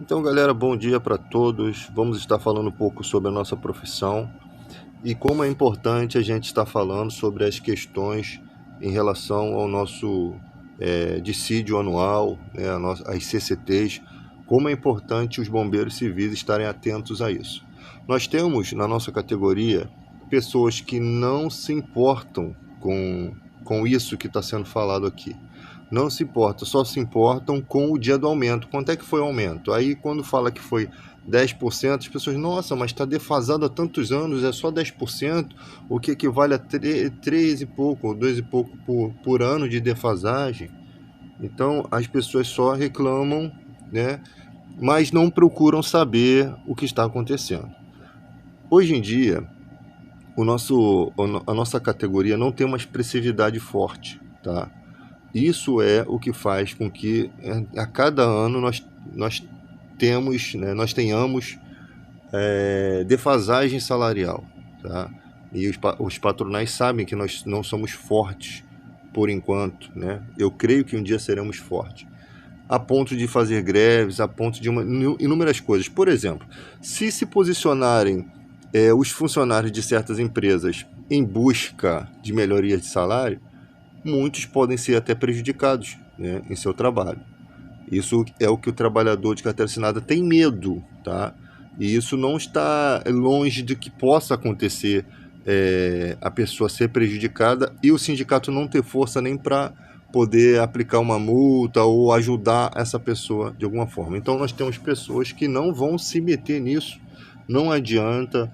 Então, galera, bom dia para todos. Vamos estar falando um pouco sobre a nossa profissão e como é importante a gente estar falando sobre as questões em relação ao nosso dissídio anual, né, as CCTs, como é importante os bombeiros civis estarem atentos a isso. Nós temos na nossa categoria pessoas que não se importam com isso que está sendo falado aqui. Não se importam, só se importam com o dia do aumento. Quanto é que foi o aumento? Aí quando fala que foi 10%, as pessoas, nossa, mas está defasado há tantos anos, é só 10%, o que equivale a 3 e pouco, ou 2 e pouco por ano de defasagem. Então as pessoas só reclamam, né, mas não procuram saber o que está acontecendo. Hoje em dia, a nossa categoria não tem uma expressividade forte, tá? Isso é o que faz com que a cada ano nós tenhamos defasagem salarial, tá? E os patronais sabem que nós não somos fortes por enquanto, né? Eu creio que um dia seremos fortes, a ponto de fazer greves, a ponto de inúmeras coisas. Por exemplo, se posicionarem os funcionários de certas empresas em busca de melhoria de salário, muitos podem ser até prejudicados, né, em seu trabalho. Isso é o que o trabalhador de carteira assinada tem medo, tá? E isso não está longe de que possa acontecer, a pessoa ser prejudicada e o sindicato não ter força nem para poder aplicar uma multa ou ajudar essa pessoa de alguma forma. Então nós temos pessoas que não vão se meter nisso, não adianta.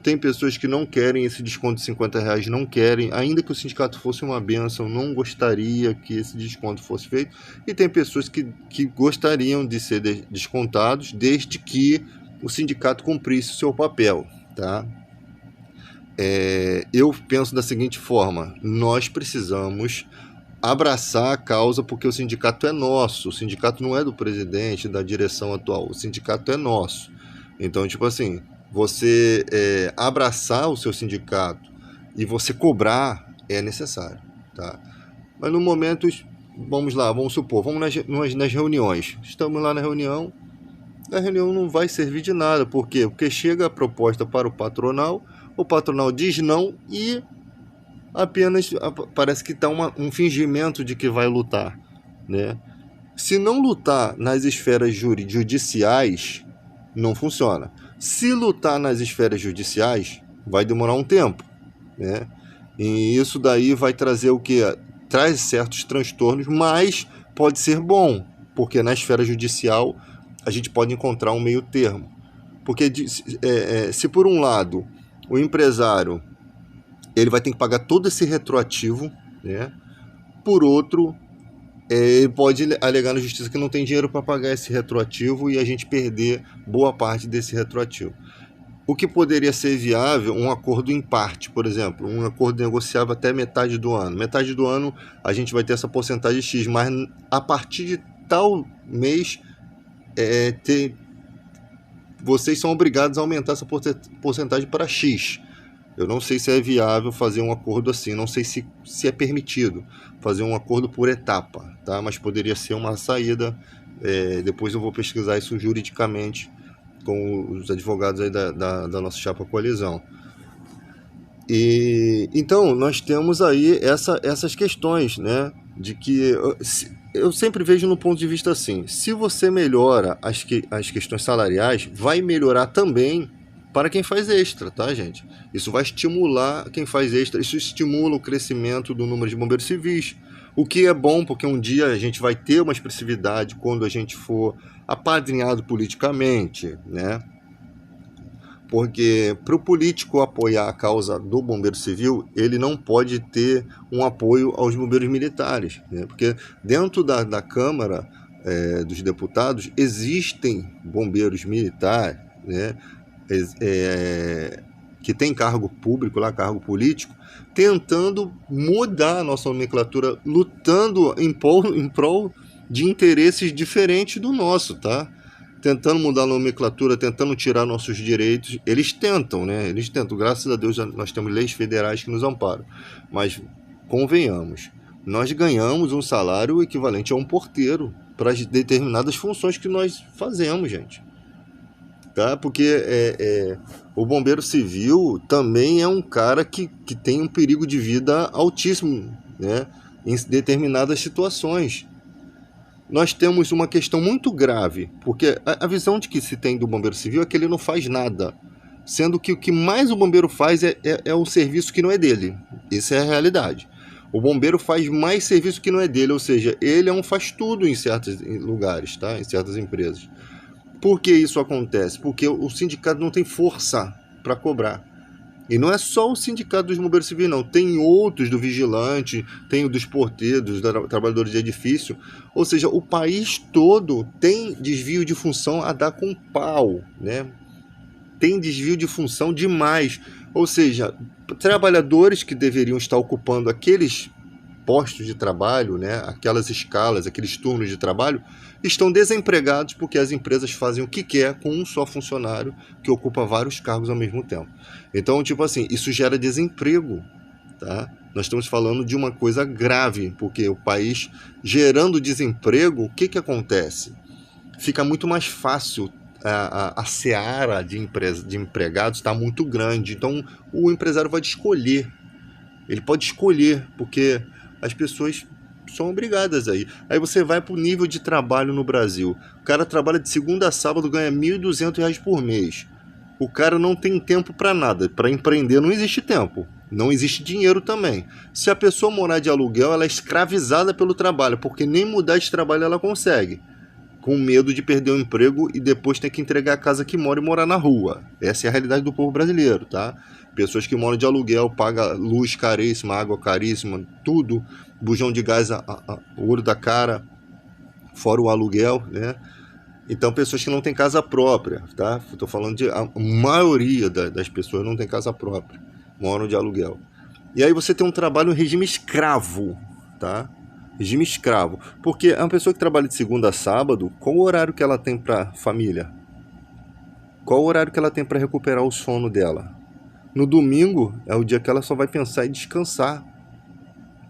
Tem pessoas que não querem esse desconto de R$ 50, não querem, ainda que o sindicato fosse uma bênção, não gostaria que esse desconto fosse feito. E tem pessoas que gostariam de ser descontados, desde que o sindicato cumprisse o seu papel, tá? Eu penso da seguinte forma: nós precisamos abraçar a causa, porque o sindicato é nosso, o sindicato não é do presidente, da direção atual, o sindicato é nosso. Então, tipo assim, você abraçar o seu sindicato e você cobrar é necessário, tá? Mas no momento, vamos lá, vamos supor, vamos nas reuniões. Estamos lá na reunião, a reunião não vai servir de nada. Por quê? Porque chega a proposta para o patronal diz não e apenas parece que está um fingimento de que vai lutar, né? Se não lutar nas esferas judiciais, não funciona. Se lutar nas esferas judiciais, vai demorar um tempo, né? E isso daí vai trazer o que? Traz certos transtornos, mas pode ser bom, porque na esfera judicial a gente pode encontrar um meio termo. Porque se por um lado o empresário ele vai ter que pagar todo esse retroativo, né? Por outro, ele pode alegar na justiça que não tem dinheiro para pagar esse retroativo e a gente perder boa parte desse retroativo. O que poderia ser viável, um acordo em parte, por exemplo, um acordo negociável até metade do ano. Metade do ano a gente vai ter essa porcentagem X, mas a partir de tal mês vocês são obrigados a aumentar essa porcentagem para X. Eu não sei se é viável fazer um acordo assim, não sei se é permitido fazer um acordo por etapa, tá? Mas poderia ser uma saída. Depois eu vou pesquisar isso juridicamente com os advogados aí da nossa chapa coalizão. E então nós temos aí essas questões, né? De que eu sempre vejo no ponto de vista assim: se você melhora as questões salariais, vai melhorar também para quem faz extra, tá, gente? Isso vai estimular quem faz extra, isso estimula o crescimento do número de bombeiros civis, o que é bom, porque um dia a gente vai ter uma expressividade quando a gente for apadrinhado politicamente, né? Porque para o político apoiar a causa do bombeiro civil, ele não pode ter um apoio aos bombeiros militares, né? Porque dentro da Câmara dos Deputados existem bombeiros militares, né? Que tem cargo público lá, cargo político, tentando mudar a nossa nomenclatura, lutando em prol de interesses diferentes do nosso, tá? Tentando mudar a nomenclatura, tentando tirar nossos direitos. Eles tentam, né? Graças a Deus nós temos leis federais que nos amparam. Mas convenhamos, nós ganhamos um salário equivalente a um porteiro para as determinadas funções que nós fazemos, gente. Tá? Porque o bombeiro civil também é um cara que tem um perigo de vida altíssimo, né? Em determinadas situações. Nós temos uma questão muito grave, porque a visão de que se tem do bombeiro civil é que ele não faz nada, sendo que o que mais o bombeiro faz é um serviço que não é dele. Essa é a realidade. O bombeiro faz mais serviço que não é dele, ou seja, ele é um faz-tudo em certos lugares, tá? Em certas empresas. Por que isso acontece? Porque o sindicato não tem força para cobrar. E não é só o sindicato dos bombeiros civis, não. Tem outros do vigilante, tem o dos porteiros, dos trabalhadores de edifício. Ou seja, o país todo tem desvio de função a dar com pau, né? Tem desvio de função demais. Ou seja, trabalhadores que deveriam estar ocupando aqueles postos de trabalho, né, aquelas escalas, aqueles turnos de trabalho, estão desempregados porque as empresas fazem o que quer com um só funcionário que ocupa vários cargos ao mesmo tempo. Então, tipo assim, isso gera desemprego, tá? Nós estamos falando de uma coisa grave, porque o país gerando desemprego, o que acontece? Fica muito mais fácil, a seara de empregados está muito grande, então o empresário vai escolher, ele pode escolher, porque as pessoas são obrigadas aí. Aí você vai para o nível de trabalho no Brasil. O cara trabalha de segunda a sábado, ganha R$1.200 por mês. O cara não tem tempo para nada. Para empreender não existe tempo. Não existe dinheiro também. Se a pessoa morar de aluguel, ela é escravizada pelo trabalho, porque nem mudar de trabalho ela consegue. Com medo de perder o emprego e depois ter que entregar a casa que mora e morar na rua. Essa é a realidade do povo brasileiro, tá? Pessoas que moram de aluguel, pagam luz caríssima, água caríssima, tudo, bujão de gás, o olho da cara, fora o aluguel, né? Então, pessoas que não têm casa própria, tá? Estou falando de a maioria das pessoas não tem casa própria, moram de aluguel. E aí você tem um trabalho em regime escravo, tá? Regime escravo. Porque é uma pessoa que trabalha de segunda a sábado, qual o horário que ela tem para família? Qual o horário que ela tem para recuperar o sono dela? No domingo é o dia que ela só vai pensar em descansar.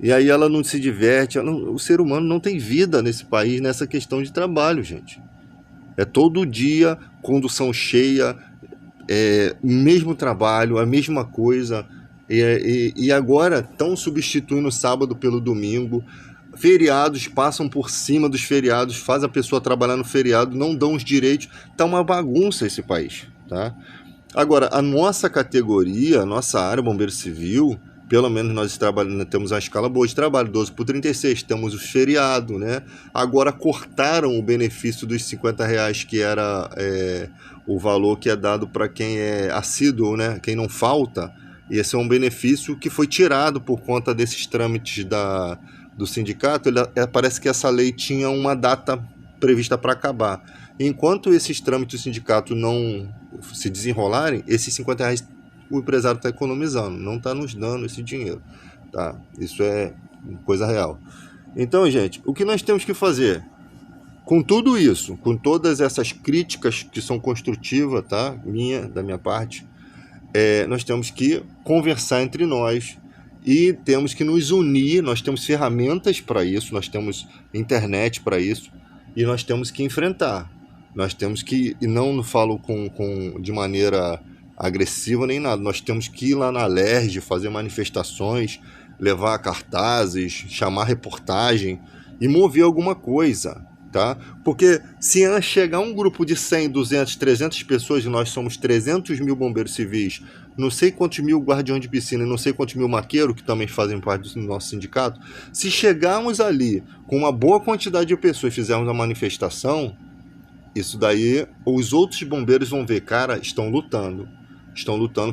E aí ela não se diverte. O ser humano não tem vida nesse país nessa questão de trabalho, gente. É todo dia, condução cheia, o mesmo trabalho, a mesma coisa. E agora estão substituindo o sábado pelo domingo. Feriados passam por cima dos feriados, faz a pessoa trabalhar no feriado, não dão os direitos. Tá uma bagunça esse país, tá? Agora, a nossa categoria, a nossa área, bombeiro civil, pelo menos nós temos uma escala boa de trabalho, 12/36, temos o feriado, né? Agora cortaram o benefício dos R$50, que era o valor que é dado para quem é assíduo, né? Quem não falta. E esse é um benefício que foi tirado por conta desses trâmites do sindicato. Parece que essa lei tinha uma data prevista para acabar. Enquanto esses trâmites do sindicato não se desenrolarem, esses R$50 o empresário está economizando, não está nos dando esse dinheiro, tá? Isso é coisa real. Então, gente, o que nós temos que fazer? Com tudo isso, com todas essas críticas que são construtivas, tá? Da minha parte, nós temos que conversar entre nós e temos que nos unir. Nós temos ferramentas para isso, nós temos internet para isso e nós temos que enfrentar. Nós temos que, e não falo de maneira agressiva nem nada, nós temos que ir lá na LERJ, fazer manifestações, levar cartazes, chamar reportagem e mover alguma coisa, tá? Porque se chegar um grupo de 100, 200, 300 pessoas, e nós somos 300 mil bombeiros civis, não sei quantos mil guardiões de piscina e não sei quantos mil maqueiros, que também fazem parte do nosso sindicato, se chegarmos ali com uma boa quantidade de pessoas e fizermos a manifestação, isso daí, os outros bombeiros vão ver, cara, estão lutando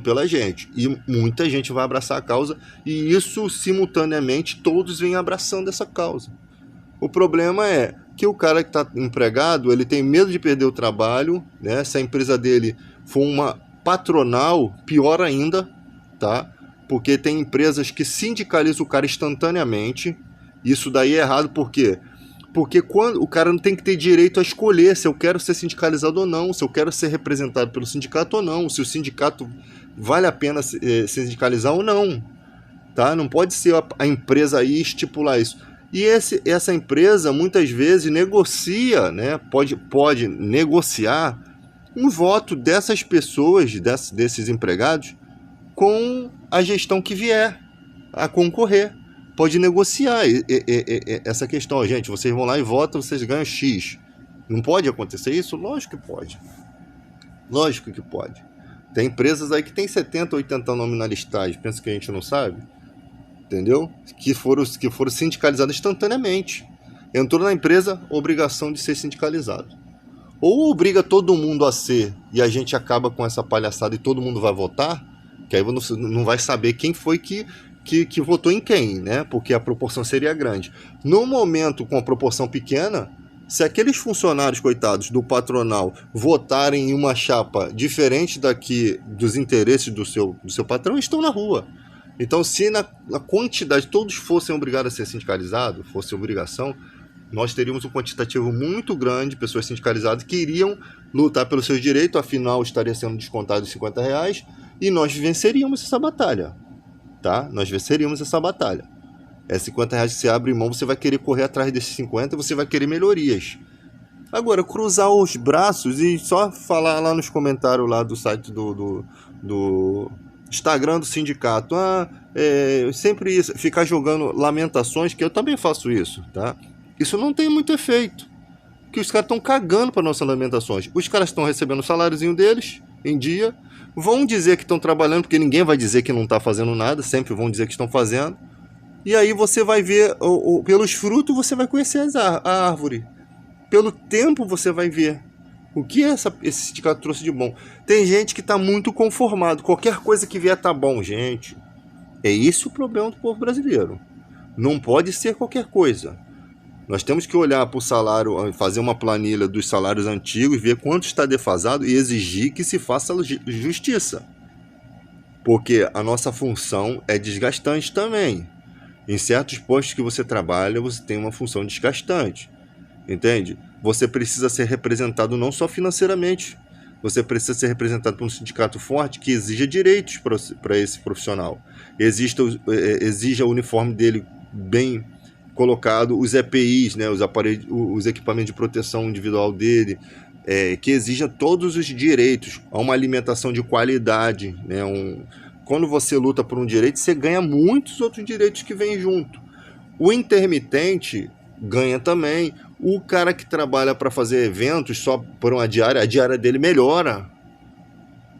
pela gente, e muita gente vai abraçar a causa, e isso simultaneamente todos vêm abraçando essa causa. O problema é que o cara que está empregado, ele tem medo de perder o trabalho, né? Se a empresa dele for uma patronal, pior ainda, tá? Porque tem empresas que sindicalizam o cara instantaneamente. Isso daí é errado, por quê? Porque quando o cara não tem que ter direito a escolher se eu quero ser sindicalizado ou não, se eu quero ser representado pelo sindicato ou não, se o sindicato vale a pena se sindicalizar ou não. tá? Não pode ser a empresa aí estipular isso. E essa empresa muitas vezes negocia, né? Pode negociar um voto dessas pessoas, desses empregados, com a gestão que vier a concorrer. Pode negociar essa questão. Gente, vocês vão lá e votam, vocês ganham X. Não pode acontecer isso? Lógico que pode. Lógico que pode. Tem empresas aí que tem 70, 80 nominalistas. Pensa que a gente não sabe? Entendeu? Que foram sindicalizadas instantaneamente. Entrou na empresa, obrigação de ser sindicalizado. Ou obriga todo mundo a ser, e a gente acaba com essa palhaçada e todo mundo vai votar, que aí não vai saber quem foi que votou em quem, né? Porque a proporção seria grande. No momento, com a proporção pequena, se aqueles funcionários, coitados, do patronal votarem em uma chapa diferente dos interesses do seu patrão, estão na rua. Então, se na quantidade todos fossem obrigados a ser sindicalizados, fosse obrigação, nós teríamos um quantitativo muito grande de pessoas sindicalizadas que iriam lutar pelos seus direitos, afinal estaria sendo descontado R$50, e nós venceríamos essa batalha, tá? Nós venceríamos essa batalha. É R$50 que você abre mão, você vai querer correr atrás desses 50 e você vai querer melhorias. Agora, cruzar os braços e só falar lá nos comentários lá do site do Instagram do sindicato, sempre isso, ficar jogando lamentações, que eu também faço isso, tá? Isso não tem muito efeito, que os caras estão cagando para nossas lamentações. Os caras estão recebendo o saláriozinho deles em dia, vão dizer que estão trabalhando, porque ninguém vai dizer que não está fazendo nada, sempre vão dizer que estão fazendo, e aí você vai ver, pelos frutos você vai conhecer a árvore, pelo tempo você vai ver o que esse sindicato trouxe de bom. Tem gente que está muito conformado. Qualquer coisa que vier tá bom, gente. É esse o problema do povo brasileiro. Não pode ser qualquer coisa. Nós temos que olhar para o salário, fazer uma planilha dos salários antigos, ver quanto está defasado e exigir que se faça justiça. Porque a nossa função é desgastante também. Em certos postos que você trabalha, você tem uma função desgastante. Entende? Você precisa ser representado não só financeiramente, você precisa ser representado por um sindicato forte que exija direitos para esse profissional. Exija o uniforme dele bem colocado, os EPIs, né, os equipamentos de proteção individual dele, que exija todos os direitos, a uma alimentação de qualidade. Né, quando você luta por um direito, você ganha muitos outros direitos que vêm junto. O intermitente ganha também. O cara que trabalha para fazer eventos só por uma diária, a diária dele melhora.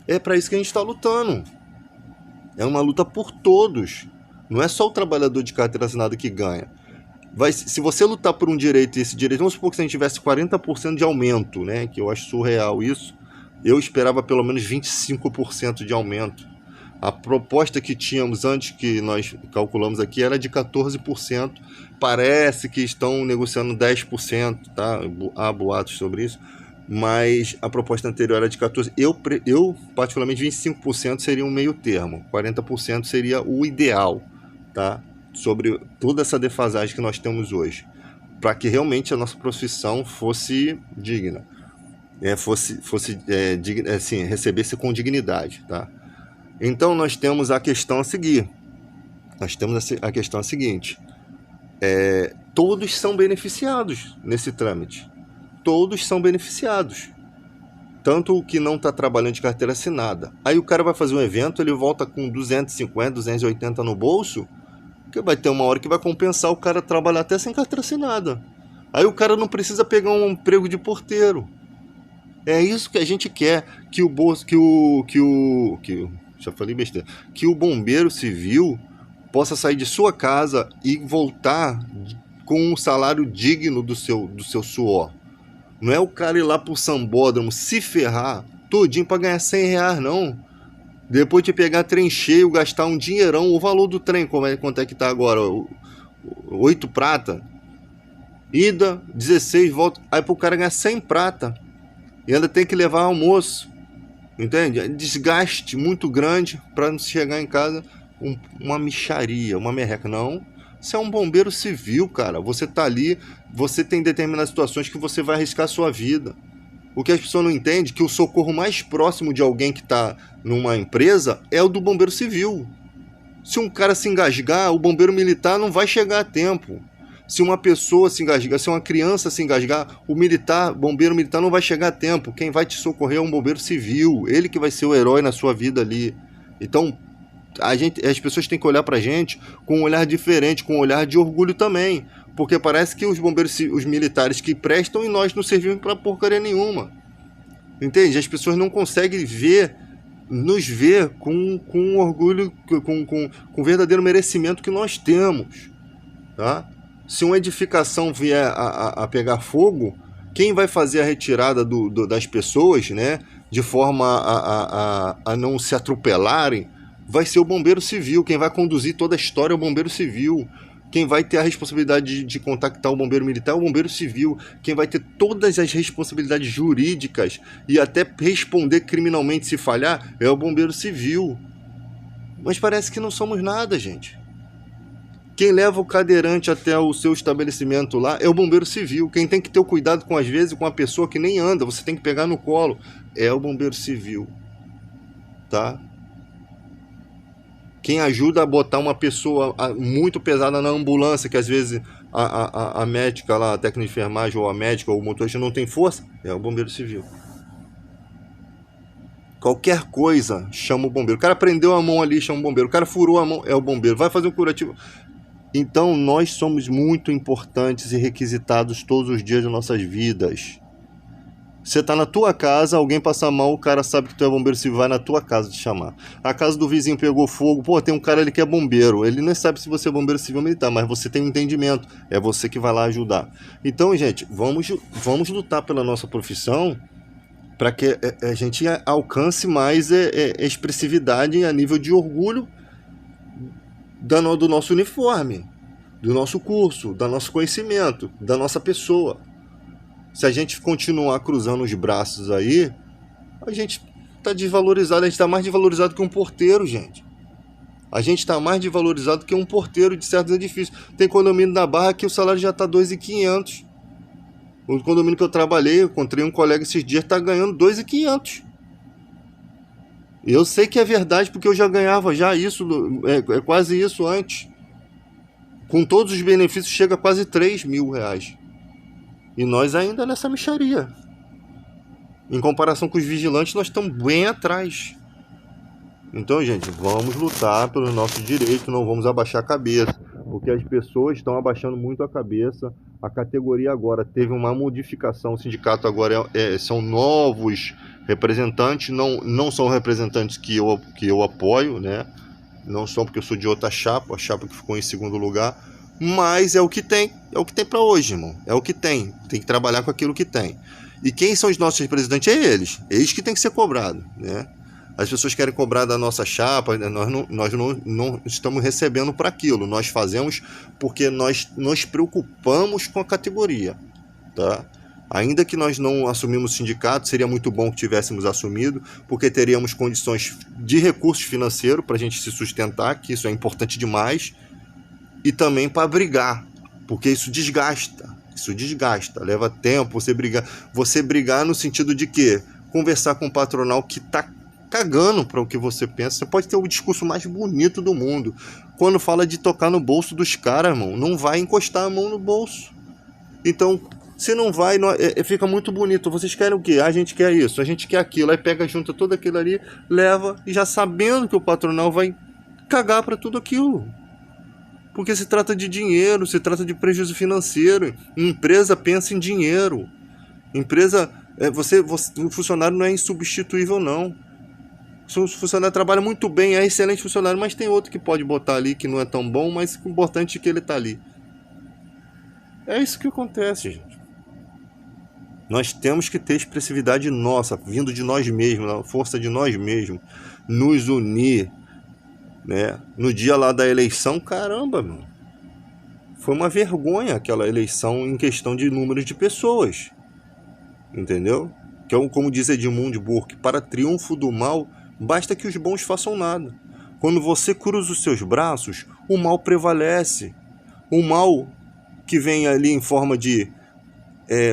É para isso que a gente está lutando. É uma luta por todos. Não é só o trabalhador de carteira assinada que ganha. Se você lutar por um direito, e esse direito, vamos supor que se a gente tivesse 40% de aumento, né, que eu acho surreal isso, eu esperava pelo menos 25% de aumento. A proposta que tínhamos antes, que nós calculamos aqui, era de 14%. Parece que estão negociando 10%, tá? Há boatos sobre isso. Mas a proposta anterior era de 14%. Eu particularmente, 25% seria um meio termo. 40% seria o ideal, tá? Sobre toda essa defasagem que nós temos hoje. Para que realmente a nossa profissão fosse digna. Assim, recebesse com dignidade, tá? Então nós temos a questão a seguir. Nós temos a questão seguinte. Todos são beneficiados nesse trâmite. Todos são beneficiados. Tanto o que não está trabalhando de carteira assinada. Aí o cara vai fazer um evento, ele volta com 250, 280 no bolso, que vai ter uma hora que vai compensar o cara trabalhar até sem carteira assinada. Aí o cara não precisa pegar um emprego de porteiro. É isso que a gente quer, que o bombeiro civil possa sair de sua casa e voltar com um salário digno do seu suor. Não é o cara ir lá pro sambódromo se ferrar todinho para ganhar R$100, não. Depois de pegar trem cheio, gastar um dinheirão, o valor do trem, quanto é que tá agora? 8 prata. Ida, 16, volta. Aí pro cara ganhar 100 prata. E ainda tem que levar almoço. Entende? É desgaste muito grande para não chegar em casa uma mixaria, uma merreca. Não. Você é um bombeiro civil, cara. Você tá ali, você tem determinadas situações que você vai arriscar a sua vida. O que as pessoas não entendem é que o socorro mais próximo de alguém que está numa empresa é o do bombeiro civil. Se um cara se engasgar, o bombeiro militar não vai chegar a tempo. Se uma pessoa se engasgar, se uma criança se engasgar, bombeiro militar não vai chegar a tempo. Quem vai te socorrer é um bombeiro civil. Ele que vai ser o herói na sua vida ali. Então, as pessoas têm que olhar pra gente com um olhar diferente, com um olhar de orgulho também. Porque parece que os bombeiros, os militares que prestam e nós não servimos pra porcaria nenhuma. Entende? As pessoas não conseguem nos ver com orgulho, com o verdadeiro merecimento que nós temos. Tá? Se uma edificação vier a pegar fogo, quem vai fazer a retirada das pessoas, né, de forma a não se atropelarem, vai ser o bombeiro civil. Quem vai conduzir toda a história é o bombeiro civil. Quem vai ter a responsabilidade de contactar o bombeiro militar é o bombeiro civil. Quem vai ter todas as responsabilidades jurídicas e até responder criminalmente se falhar é o bombeiro civil. Mas parece que não somos nada, gente. Quem leva o cadeirante até o seu estabelecimento lá é o bombeiro civil. Quem tem que ter o cuidado com, às vezes, com a pessoa que nem anda, você tem que pegar no colo, é o bombeiro civil. Tá? Quem ajuda a botar uma pessoa muito pesada na ambulância, que às vezes a médica lá, a técnica de enfermagem, ou a médica, ou o motorista não tem força, é o bombeiro civil. Qualquer coisa, chama o bombeiro. O cara prendeu a mão ali, chama o bombeiro. O cara furou a mão, é o bombeiro. Vai fazer um curativo. Então, nós somos muito importantes e requisitados todos os dias de nossas vidas. Você tá na tua casa, alguém passa mal, o cara sabe que tu é bombeiro civil, vai na tua casa te chamar. A casa do vizinho pegou fogo, pô, tem um cara ali que é bombeiro. Ele não sabe se você é bombeiro civil ou militar, mas você tem um entendimento. É você que vai lá ajudar. Então, gente, vamos lutar pela nossa profissão para que a gente alcance mais expressividade a nível de orgulho do nosso uniforme, do nosso curso, do nosso conhecimento, da nossa pessoa. Se a gente continuar cruzando os braços aí, a gente está desvalorizado, a gente está mais desvalorizado que um porteiro, gente. A gente está mais desvalorizado que um porteiro de certos edifícios. Tem condomínio na Barra que o salário já está 2.500. O condomínio que eu trabalhei, eu encontrei um colega esses dias, está ganhando 2.500. E eu sei que é verdade, porque eu já ganhava já isso, quase isso antes. Com todos os benefícios chega a quase 3.000 reais. E nós ainda nessa mixaria. Em comparação com os vigilantes, nós estamos bem atrás. Então, gente, vamos lutar pelo nosso direito, não vamos abaixar a cabeça. Porque as pessoas estão abaixando muito a cabeça. A categoria agora teve uma modificação. O sindicato agora são novos representantes, não são representantes que eu apoio, né? Não são, porque eu sou de outra chapa, a chapa que ficou em segundo lugar. Mas é o que tem para hoje, irmão. É o que tem que trabalhar com aquilo que tem. E quem são os nossos representantes? É eles que tem que ser cobrado, né? As pessoas querem cobrar da nossa chapa, nós não estamos recebendo para aquilo. Nós fazemos porque nós nos preocupamos com a categoria, tá? Ainda que nós não assumimos o sindicato, seria muito bom que tivéssemos assumido, porque teríamos condições de recursos financeiros para a gente se sustentar, que isso é importante demais, e também para brigar, porque isso desgasta, leva tempo você brigar no sentido de que conversar com o patronal que está cagando para o que você pensa. Você pode ter o discurso mais bonito do mundo, quando fala de tocar no bolso dos caras, irmão, não vai encostar a mão no bolso. Então, se não vai, fica muito bonito. Vocês querem o quê? A gente quer isso, a gente quer aquilo. Aí pega, junta tudo aquilo ali, leva, e já sabendo que o patronal vai cagar para tudo aquilo. Porque se trata de dinheiro, se trata de prejuízo financeiro. Empresa pensa em dinheiro. Empresa, o funcionário não é insubstituível, não. O funcionário trabalha muito bem, é excelente funcionário, mas tem outro que pode botar ali que não é tão bom, mas o importante é que ele está ali. É isso que acontece, gente. Nós temos que ter expressividade nossa, vindo de nós mesmos, a força de nós mesmos, nos unir, né? No dia lá da eleição, caramba, mano, foi uma vergonha aquela eleição em questão de números de pessoas, entendeu? Que é como diz Edmund Burke, para triunfo do mal, basta que os bons façam nada. Quando você cruza os seus braços, o mal prevalece. O mal que vem ali em forma de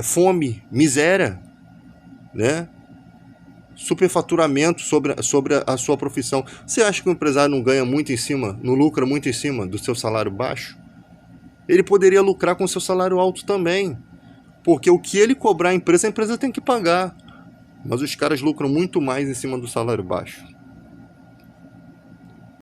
fome, miséria, né? superfaturamento sobre a sua profissão. Você acha que o empresário não ganha muito em cima, não lucra muito em cima do seu salário baixo? Ele poderia lucrar com o seu salário alto também, porque o que ele cobrar a empresa tem que pagar. Mas os caras lucram muito mais em cima do salário baixo.